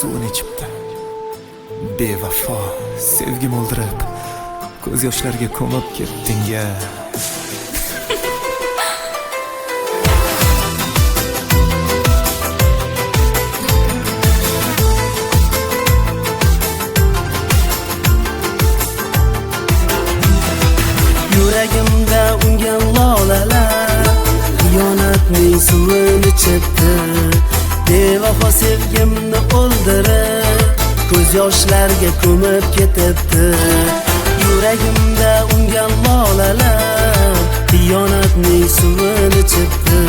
suvini ichibdi. Bevafo sevgim o'ldirib, ko'z yoshlarga ko'mib ketding-ya. Yuragimda ungan lolalar xiyonatning suvini ichibdi. Bevafo sevgimni o'ldirib, ko'z yoshlarga ko'mib ketibdi. Yuragimda ungan lolalar xiyonatning suvini ichibdi.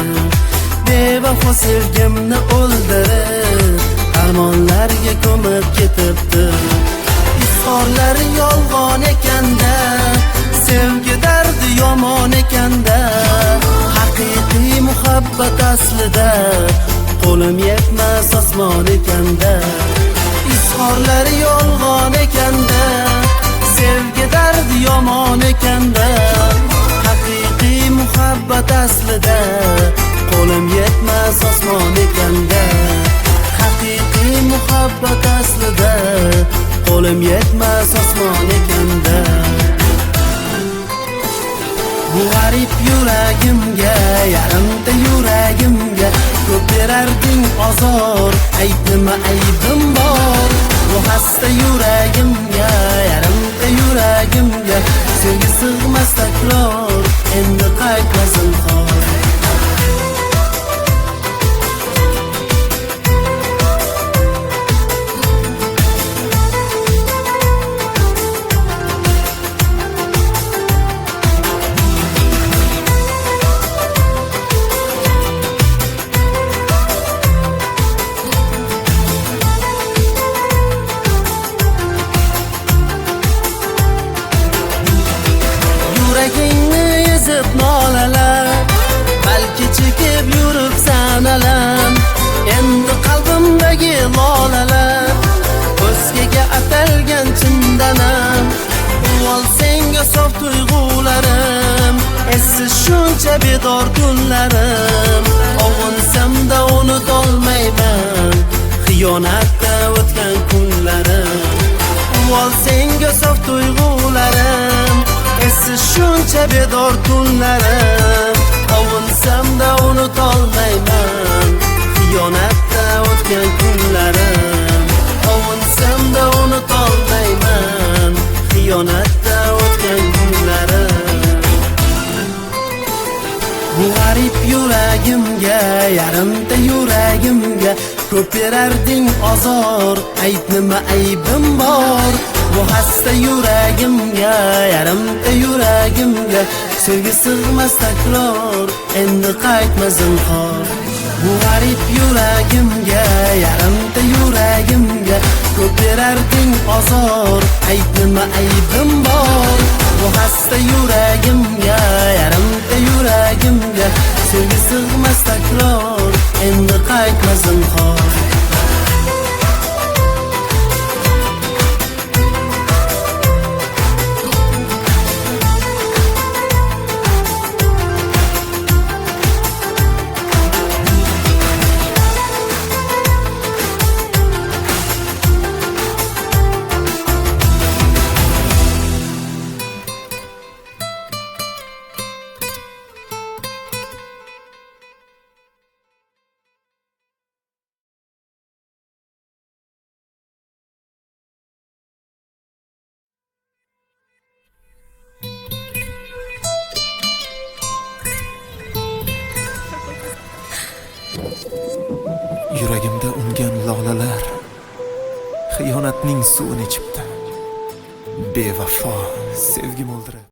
Bevafo sevgimni o'ldirib, armonlarga ko'mib ketibdi. Izhorlari yolg'on ekanda, sevgi dardi yomon ekanda, haqiqiy muhabbat aslida qo'lim yetmas osmon ekanda. Izhorlari yolg'on ekanda, sevgi dardi yomon ekanda, haqiqiy muhabbat aslida qo'lim yetmas osmon ekanda. Haqiqiy muhabbat aslida qo'lim yetmas osmon ekanda. Bu g'arib yuragimga, yarimta yuragimga ko'p berarding azor, ayb nima aybim bor? Bu xasta yuragimga, yarimta yuragimga sevgi sig'mas takror, endi qaytmas zinhor. Yuragingni ezib nolalar, balki chekib yuribsan alam. Endi qalbimdagi lolalar o'zgaga atalgan chindanam. Uvol senga sof tuyg'ularim, essiz shuncha bedor kunlarim. Og'insam-da unutolmayman xiyonatda o'tgan kunlarim. Uvol senga sof tuyg'ularim, essiz shuncha bedor kunlarim. Ovunsam-da unutolmayman xiyonatda o'tgan kunlarim. Ovunsam-da unutolmayman xiyonatda o'tgan kunlarim. Bu g'arib yuragimga, yarimta yuragimga ko'p berarding azor, ayb nima aybim bor? Bu xasta yuragimga, yarimta yuragimga sevgi sig'mas takror, endi qaytmas zinhor. Bu g'arib yuragimga, yarimta yuragimga ko'p berarding azor, ayb nima aybim bor? Bu xasta yuragimga, yarimta yuragimga sevgi sig'mas takror, endi qaytmas zinhor. Yuragimda ungan lolalar xiyonatning suvini ichibdi. Bevafo sevgim o'ldirib